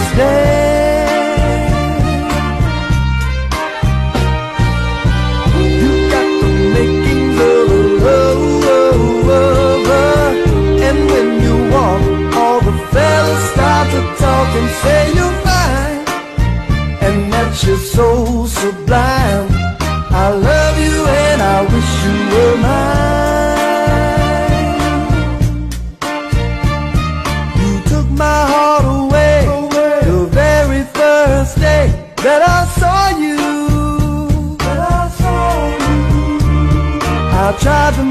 understand. You got the makings of a lover, and when you walk, all the fellas start to talk and say you're fine, and that you're so sublime. I love you and I wish you were mine. You took my heart away the very first day that I saw you. I tried to